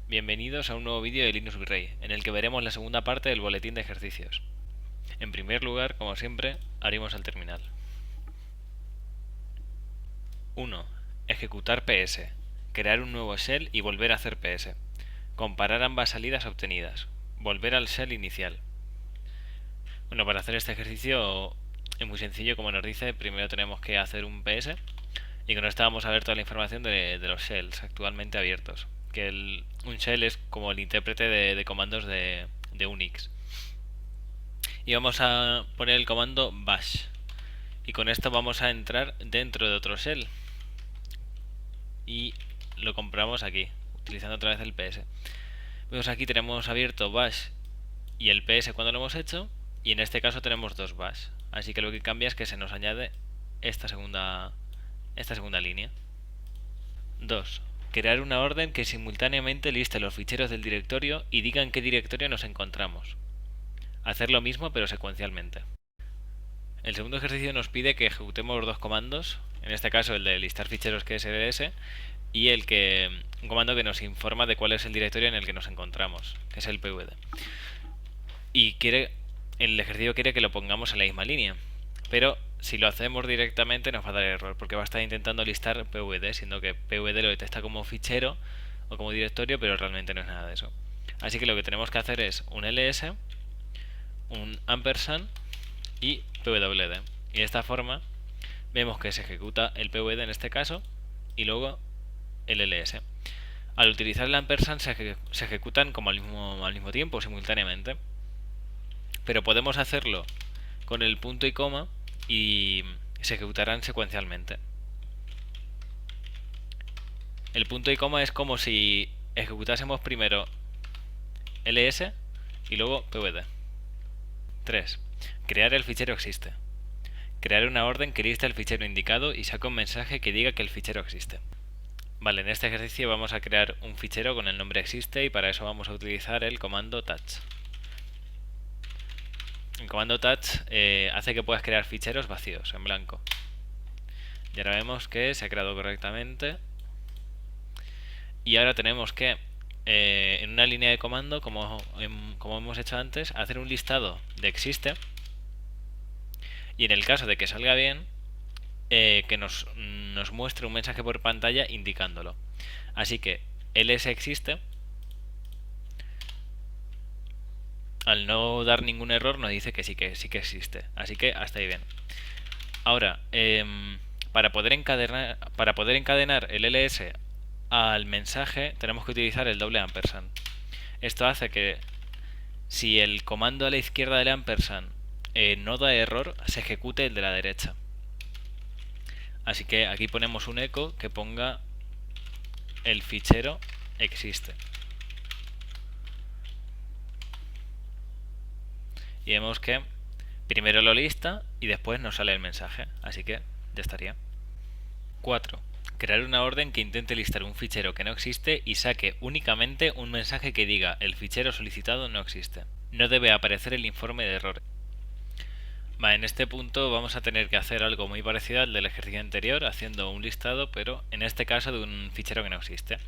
Bienvenidos a un nuevo vídeo de Linux Virrey, en el que veremos la segunda parte del boletín de ejercicios. En primer lugar, como siempre, abrimos el terminal. 1. Ejecutar PS. Crear un nuevo shell y volver a hacer PS. Comparar ambas salidas obtenidas. Volver al shell inicial. Bueno, para hacer este ejercicio es muy sencillo, como nos dice, primero tenemos que hacer un PS y con esto vamos a ver toda la información de los shells actualmente abiertos. Que un shell es como el intérprete de comandos de Unix. Y vamos a poner el comando bash. Y con esto vamos a entrar dentro de otro shell. Y lo compramos aquí, utilizando otra vez el PS. Vemos aquí tenemos abierto bash y el PS cuando lo hemos hecho. Y en este caso tenemos dos bash. Así que lo que cambia es que se nos añade esta segunda línea. 2. Crear una orden que simultáneamente liste los ficheros del directorio y diga en qué directorio nos encontramos. Hacer lo mismo pero secuencialmente. El segundo ejercicio nos pide que ejecutemos dos comandos, en este caso el de listar ficheros, que es ls, y un comando que nos informa de cuál es el directorio en el que nos encontramos, que es el pvd. Y el ejercicio quiere que lo pongamos en la misma línea, pero si lo hacemos directamente nos va a dar error, porque va a estar intentando listar pvd, siendo que pvd lo detecta como fichero o como directorio, pero realmente no es nada de eso. Así que lo que tenemos que hacer es un ls, un ampersand y pwd. Y de esta forma vemos que se ejecuta el pvd en este caso y luego el ls. Al utilizar el ampersand se ejecutan como al mismo tiempo, simultáneamente. Pero podemos hacerlo con el punto y coma y se ejecutarán secuencialmente. El punto y coma es como si ejecutásemos primero ls y luego pvd. 3. Crear el fichero existe. Crear una orden que lista el fichero indicado y saca un mensaje que diga que el fichero existe. Vale, en este ejercicio vamos a crear un fichero con el nombre existe y para eso vamos a utilizar el comando touch. El comando touch hace que puedas crear ficheros vacíos, en blanco. Y ahora vemos que se ha creado correctamente. Y ahora tenemos que, en una línea de comando, como hemos hecho antes, hacer un listado de existe. Y en el caso de que salga bien, que nos muestre un mensaje por pantalla indicándolo. Así que ls existe, al no dar ningún error nos dice que sí que existe. Así que hasta ahí bien. Ahora, para poder encadenar el ls al mensaje tenemos que utilizar el doble ampersand. Esto hace que si el comando a la izquierda del ampersand no da error, se ejecute el de la derecha. Así que aquí ponemos un eco que ponga el fichero existe. Y vemos que primero lo lista y después nos sale el mensaje. Así que ya estaría. 4. Crear una orden que intente listar un fichero que no existe y saque únicamente un mensaje que diga el fichero solicitado no existe. No debe aparecer el informe de error. En este punto vamos a tener que hacer algo muy parecido al del ejercicio anterior, haciendo un listado, pero en este caso de un fichero que no existe.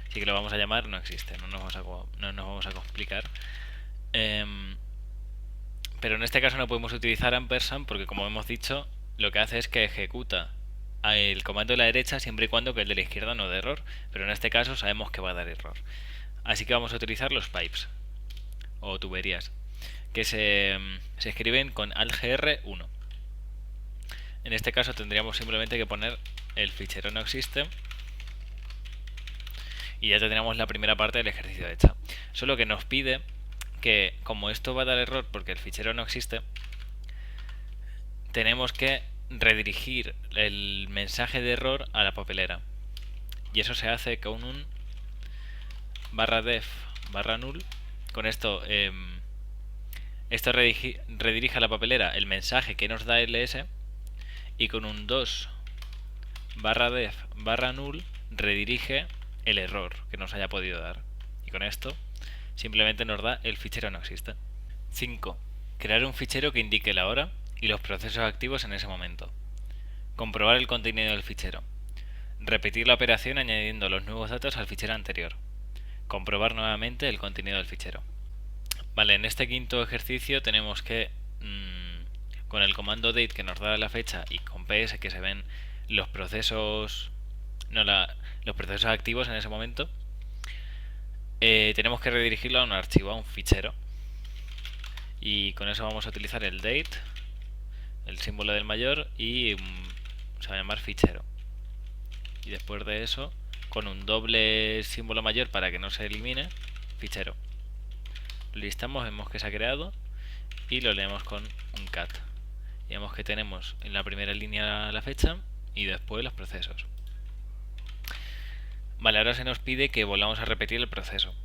Así que lo vamos a llamar no existe, no nos vamos a complicar. Pero en este caso no podemos utilizar ampersand porque, como hemos dicho, lo que hace es que ejecuta el comando de la derecha siempre y cuando que el de la izquierda no dé error, pero en este caso sabemos que va a dar error. Así que vamos a utilizar los pipes o tuberías, que se escriben con altgr1. En este caso tendríamos simplemente que poner el fichero no existe y ya tendríamos la primera parte del ejercicio hecha. Solo que nos pide que, como esto va a dar error porque el fichero no existe, tenemos que redirigir el mensaje de error a la papelera. Y eso se hace con un /def/null. Con esto redirige a la papelera el mensaje que nos da ls, y con un 2/def/null redirige el error que nos haya podido dar. Y con esto simplemente nos da el fichero no existe. 5. Crear un fichero que indique la hora y los procesos activos en ese momento. Comprobar el contenido del fichero. Repetir la operación añadiendo los nuevos datos al fichero anterior. comprobar nuevamente el contenido del fichero. Vale, en este quinto ejercicio tenemos que con el comando date que nos da la fecha y con ps que se ven los procesos los procesos activos en ese momento, tenemos que redirigirlo a un archivo, a un fichero, y con eso vamos a utilizar el date, el símbolo del mayor, y se va a llamar fichero. Y después de eso, con un doble símbolo mayor para que no se elimine, fichero. Lo listamos, vemos que se ha creado y lo leemos con un cat. Y vemos que tenemos en la primera línea la fecha y después los procesos. Vale, ahora se nos pide que volvamos a repetir el proceso.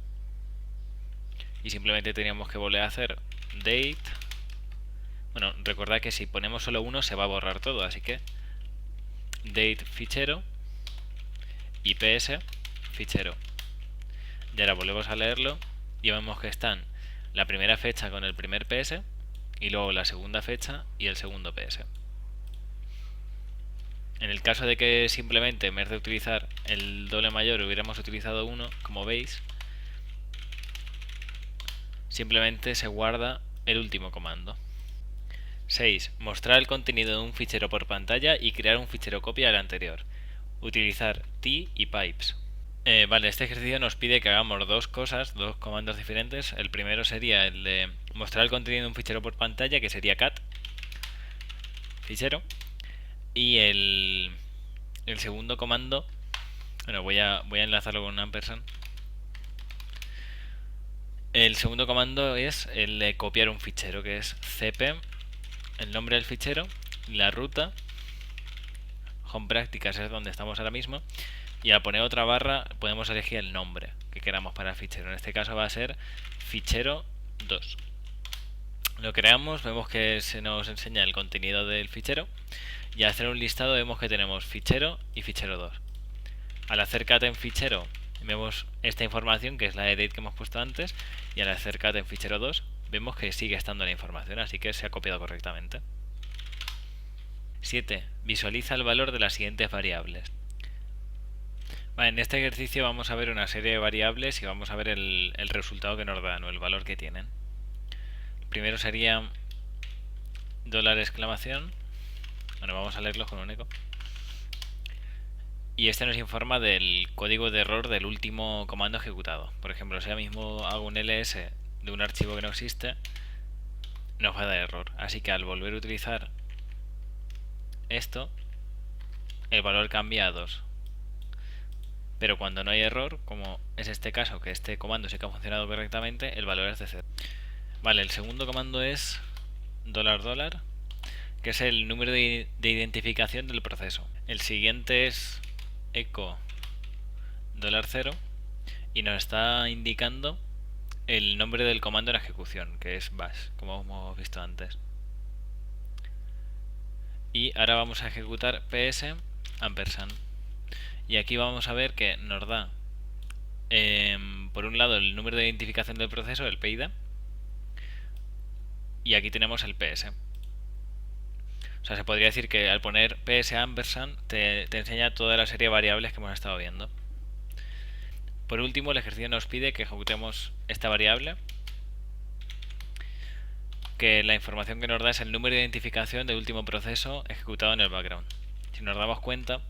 Y simplemente teníamos que volver a hacer date. Bueno, recordad que si ponemos solo uno se va a borrar todo, así que date fichero y ps fichero. Y ahora volvemos a leerlo y vemos que están la primera fecha con el primer ps y luego la segunda fecha y el segundo ps. En el caso de que simplemente en vez de utilizar el doble mayor hubiéramos utilizado uno, como veis, simplemente se guarda el último comando. 6. Mostrar el contenido de un fichero por pantalla y crear un fichero copia del anterior. Utilizar t y pipes. Vale, este ejercicio nos pide que hagamos dos cosas, dos comandos diferentes. El primero sería el de mostrar el contenido de un fichero por pantalla, que sería cat fichero. Y el segundo comando, bueno, voy a enlazarlo con un ampersand. El segundo comando es el de copiar un fichero, que es cp, el nombre del fichero, la ruta, home prácticas es donde estamos ahora mismo, y al poner otra barra podemos elegir el nombre que queramos para el fichero. En este caso va a ser fichero 2. Lo creamos, vemos que se nos enseña el contenido del fichero y al hacer un listado vemos que tenemos fichero y fichero 2. Al hacer cat en fichero vemos esta información que es la de date que hemos puesto antes, y al hacer cat en fichero 2 vemos que sigue estando la información, así que se ha copiado correctamente. 7. Visualiza el valor de las siguientes variables. Vale, en este ejercicio vamos a ver una serie de variables y vamos a ver el resultado que nos dan o el valor que tienen. Primero sería $! Bueno, vamos a leerlo con un eco. Y este nos informa del código de error del último comando ejecutado. Por ejemplo, si ahora mismo hago un ls de un archivo que no existe, nos va a dar error. Así que al volver a utilizar esto, el valor cambia a 2. Pero cuando no hay error, como es este caso, que este comando sí que ha funcionado correctamente, el valor es de 0. Vale, el segundo comando es $$, que es el número de identificación del proceso. El siguiente es echo $0 y nos está indicando el nombre del comando en ejecución, que es bash, como hemos visto antes. Y ahora vamos a ejecutar ps ampersand. Y aquí vamos a ver que nos da por un lado el número de identificación del proceso, el PID, y aquí tenemos el ps. O sea, se podría decir que al poner ps ampersand te enseña toda la serie de variables que hemos estado viendo. Por último, el ejercicio nos pide que ejecutemos esta variable, que la información que nos da es el número de identificación del último proceso ejecutado en el background. Si nos damos cuenta,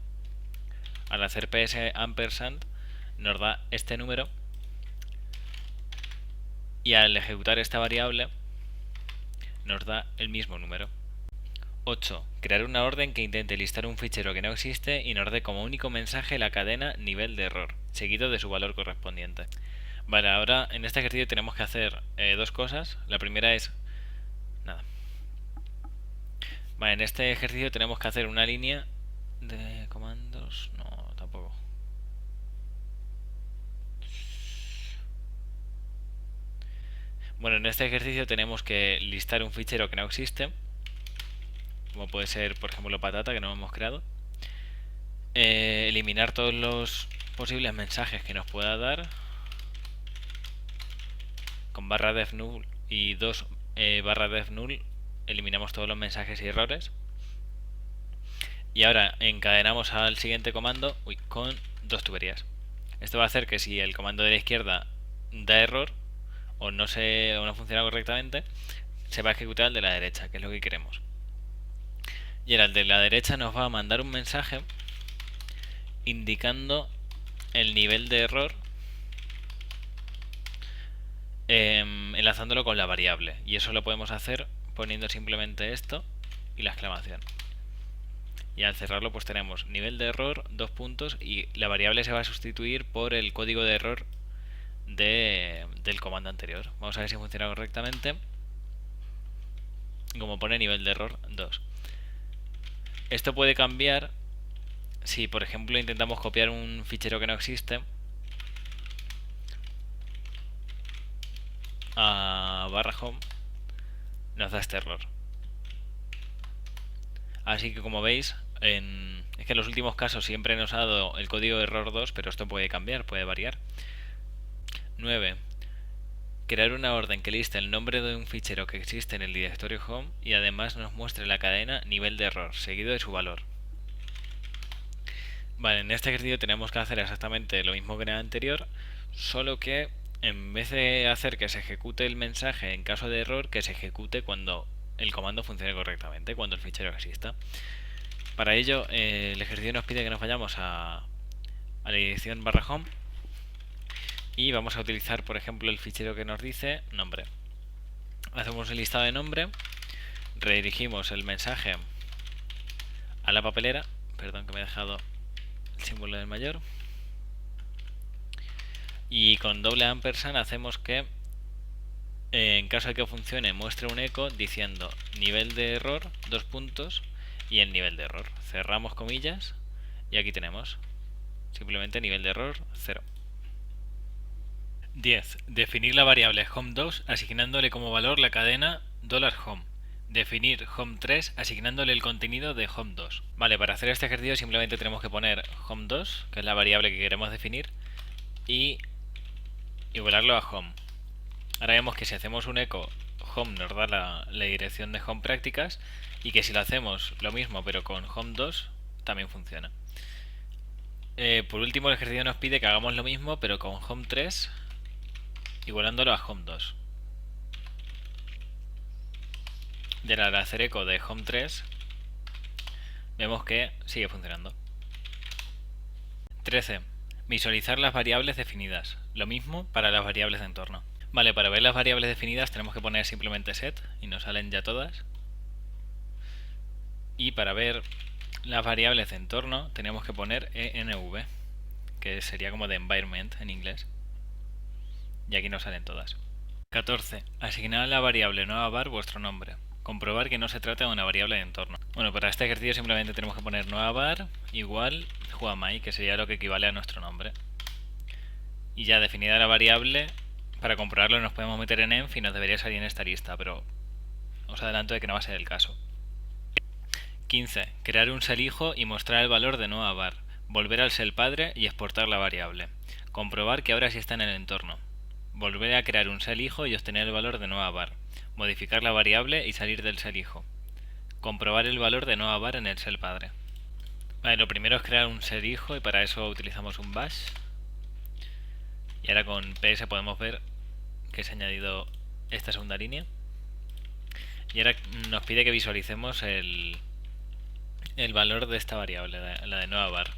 al hacer ps ampersand nos da este número, y al ejecutar esta variable nos da el mismo número. 8. Crear una orden que intente listar un fichero que no existe y nos dé como único mensaje la cadena nivel de error, seguido de su valor correspondiente. Vale, ahora en este ejercicio tenemos que hacer dos cosas. La primera es... nada. Vale, en este ejercicio tenemos que hacer una línea de comandos... no, tampoco. Bueno, en este ejercicio tenemos que listar un fichero que no existe, como puede ser, por ejemplo, patata, que no hemos creado. Eliminar todos los posibles mensajes que nos pueda dar con barra def null y 2 barra def null. Eliminamos todos los mensajes y errores. Y ahora encadenamos al siguiente comando con dos tuberías. Esto va a hacer que si el comando de la izquierda da error o no funciona correctamente, se va a ejecutar el de la derecha, que es lo que queremos. Y ahora el de la derecha nos va a mandar un mensaje indicando el nivel de error, enlazándolo con la variable. Y eso lo podemos hacer poniendo simplemente esto y la exclamación. Y al cerrarlo pues tenemos nivel de error, 2 puntos, y la variable se va a sustituir por el código de error del comando anterior. Vamos a ver si funciona correctamente. Como pone nivel de error 2. Esto puede cambiar si por ejemplo intentamos copiar un fichero que no existe a /home, nos da este error. Así que como veis, es que en los últimos casos siempre nos ha dado el código de error 2, pero esto puede cambiar, puede variar. 9. Crear una orden que liste el nombre de un fichero que existe en el directorio home y además nos muestre la cadena nivel de error, seguido de su valor. Vale, en este ejercicio tenemos que hacer exactamente lo mismo que en el anterior, solo que en vez de hacer que se ejecute el mensaje en caso de error, que se ejecute cuando el comando funcione correctamente, cuando el fichero exista. Para ello, el ejercicio nos pide que nos vayamos a la dirección /home y vamos a utilizar, por ejemplo, el fichero que nos dice nombre. Hacemos el listado de nombre, redirigimos el mensaje a la papelera, perdón que me he dejado el símbolo del mayor, y con $& hacemos que en caso de que funcione muestre un eco diciendo nivel de error, 2 puntos, y el nivel de error. Cerramos comillas y aquí tenemos simplemente nivel de error 0. 10. Definir la variable home2 asignándole como valor la cadena $home. Definir home3 asignándole el contenido de home2. Vale, para hacer este ejercicio simplemente tenemos que poner home2, que es la variable que queremos definir, y igualarlo a home. Ahora vemos que si hacemos un eco, home nos da la dirección de home prácticas, y que si lo hacemos lo mismo pero con home2 también funciona. Por último, el ejercicio nos pide que hagamos lo mismo pero con home3 igualándolo a home2. Y ahora al hacer eco de home3 vemos que sigue funcionando. 13. Visualizar las variables definidas. Lo mismo para las variables de entorno. Vale, para ver las variables definidas tenemos que poner simplemente set y nos salen ya todas. Y para ver las variables de entorno tenemos que poner env, que sería como de environment en inglés. Y aquí nos salen todas. 14. Asignar a la variable nueva var vuestro nombre. Comprobar que no se trata de una variable de entorno. Bueno, para este ejercicio simplemente tenemos que poner nueva var igual whoamI, que sería lo que equivale a nuestro nombre. Y ya definida la variable, para comprobarlo nos podemos meter en env y nos debería salir en esta lista, pero os adelanto de que no va a ser el caso. 15. Crear un shell hijo y mostrar el valor de nueva var. Volver al shell padre y exportar la variable. Comprobar que ahora sí está en el entorno. Volver a crear un shell hijo y obtener el valor de nueva var. Modificar la variable y salir del shell hijo. Comprobar el valor de nueva var en el shell padre. Vale, lo primero es crear un shell hijo y para eso utilizamos un bash. Y ahora con ps podemos ver que se ha añadido esta segunda línea. Y ahora nos pide que visualicemos el valor de esta variable, la de nueva var.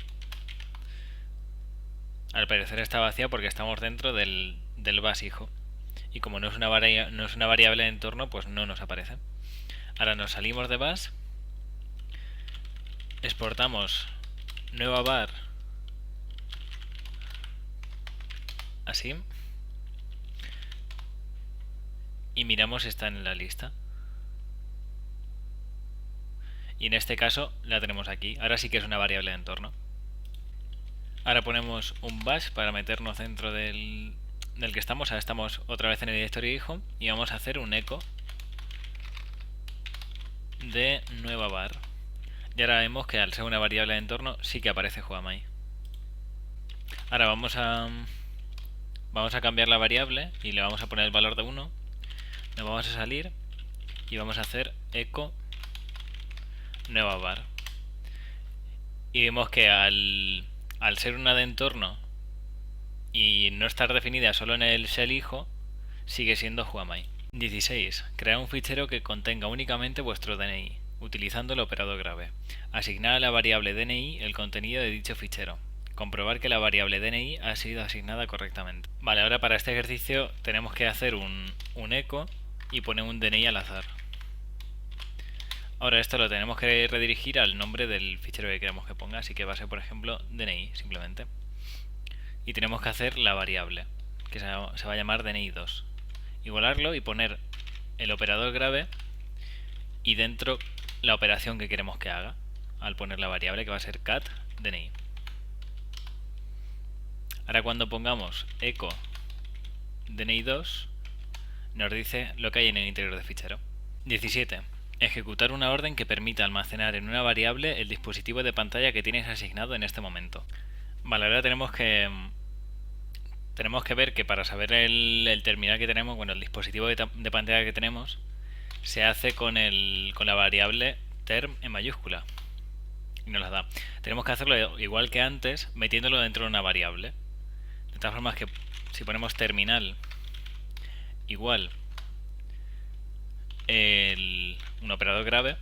Al parecer está vacía porque estamos dentro del bash hijo. Y como no es una variable de entorno, pues no nos aparece. Ahora nos salimos de bash, exportamos nueva var así y miramos si está en la lista. Y en este caso la tenemos aquí. Ahora sí que es una variable de entorno. Ahora ponemos un bash para meternos dentro del que estamos. Ahora estamos otra vez en el directorio hijo y vamos a hacer un eco de nueva var. Y ahora vemos que al ser una variable de entorno sí que aparece whoamI. Ahora vamos a cambiar la variable y le vamos a poner el valor de 1. Nos vamos a salir y vamos a hacer eco nueva var. Y vemos que al ser una de entorno y no estar definida solo en el shell hijo, sigue siendo whoami. 16. Crear un fichero que contenga únicamente vuestro DNI, utilizando el operador grave. Asignar a la variable DNI el contenido de dicho fichero. Comprobar que la variable DNI ha sido asignada correctamente. Vale, ahora para este ejercicio tenemos que hacer un echo y poner un DNI al azar. Ahora esto lo tenemos que redirigir al nombre del fichero que queremos que ponga, así que va a ser por ejemplo DNI simplemente. Y tenemos que hacer la variable, que se va a llamar DNI2. Igualarlo y poner el operador grave y dentro la operación que queremos que haga al poner la variable, que va a ser cat DNI. Ahora cuando pongamos echo DNI2 nos dice lo que hay en el interior del fichero. 17. Ejecutar una orden que permita almacenar en una variable el dispositivo de pantalla que tienes asignado en este momento. Vale, ahora tenemos que ver que para saber el terminal que tenemos, bueno, el dispositivo de pantalla que tenemos, se hace con la variable term en mayúscula y nos la da. Tenemos que hacerlo igual que antes, metiéndolo dentro de una variable. De todas formas que si ponemos terminal igual un operador grave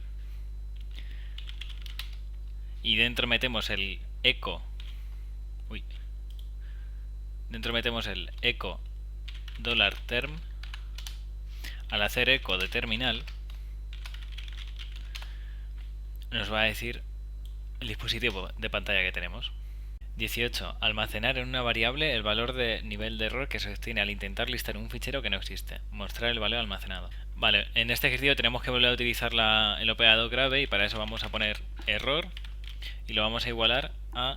y dentro metemos el echo $term. Al hacer echo de terminal nos va a decir el dispositivo de pantalla que tenemos. 18. Almacenar en una variable el valor de nivel de error que se obtiene al intentar listar un fichero que no existe. Mostrar el valor almacenado. Vale, en este ejercicio tenemos que volver a utilizar el operador grave y para eso vamos a poner error y lo vamos a igualar a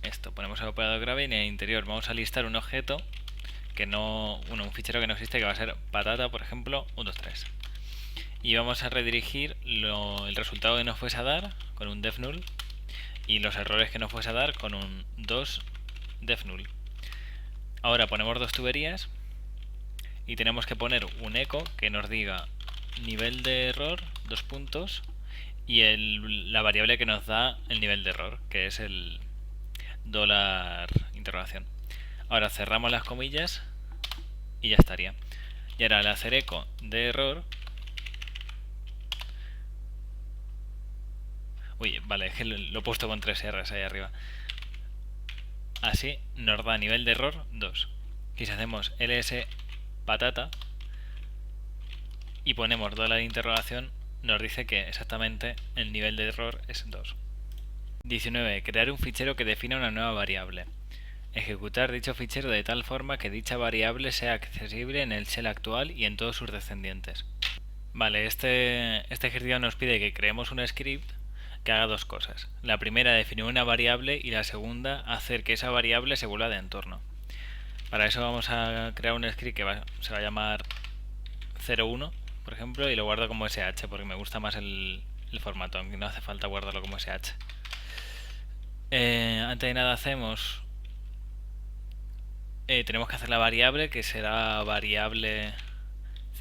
esto. Ponemos el operador grave y en el interior vamos a listar un objeto un fichero que no existe, que va a ser patata, por ejemplo, 123. Y vamos a redirigir el resultado que nos fuese a dar con un def null y los errores que nos fuese a dar con un 2 def null. Ahora ponemos dos tuberías y tenemos que poner un echo que nos diga nivel de error, dos puntos, y la variable que nos da el nivel de error, que es el $interrogación. Ahora cerramos las comillas y ya estaría. Y ahora al hacer echo de error, vale, es que lo he puesto con 3 R's ahí arriba. Así nos da nivel de error 2. Y si hacemos ls patata y ponemos $interrogación, nos dice que exactamente el nivel de error es 2. 19. Crear un fichero que defina una nueva variable. Ejecutar dicho fichero de tal forma que dicha variable sea accesible en el shell actual y en todos sus descendientes. Vale, este ejercicio nos pide que creemos un script que haga dos cosas. La primera, definir una variable, y la segunda, hacer que esa variable se vuelva de entorno. Para eso vamos a crear un script que se va a llamar 01, por ejemplo, y lo guardo como sh porque me gusta más el formato, aunque no hace falta guardarlo como sh. Antes de nada tenemos que hacer la variable, que será variable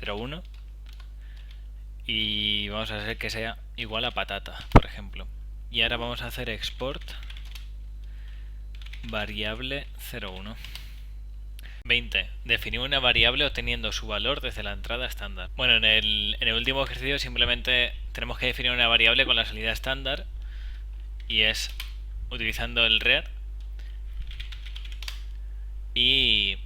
01, y vamos a hacer que sea igual a patata, por ejemplo. Y ahora vamos a hacer export variable 01. 20. Definir una variable obteniendo su valor desde la entrada estándar. Bueno, en el último ejercicio simplemente tenemos que definir una variable con la salida estándar, y es utilizando el read, y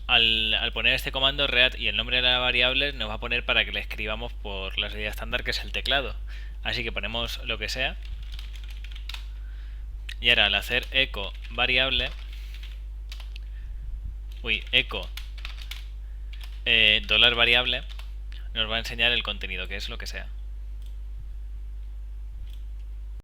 al poner este comando read y el nombre de la variable nos va a poner para que le escribamos por la salida estándar, que es el teclado. Así que ponemos lo que sea, y ahora al hacer echo variable, echo $variable, nos va a enseñar el contenido, que es lo que sea.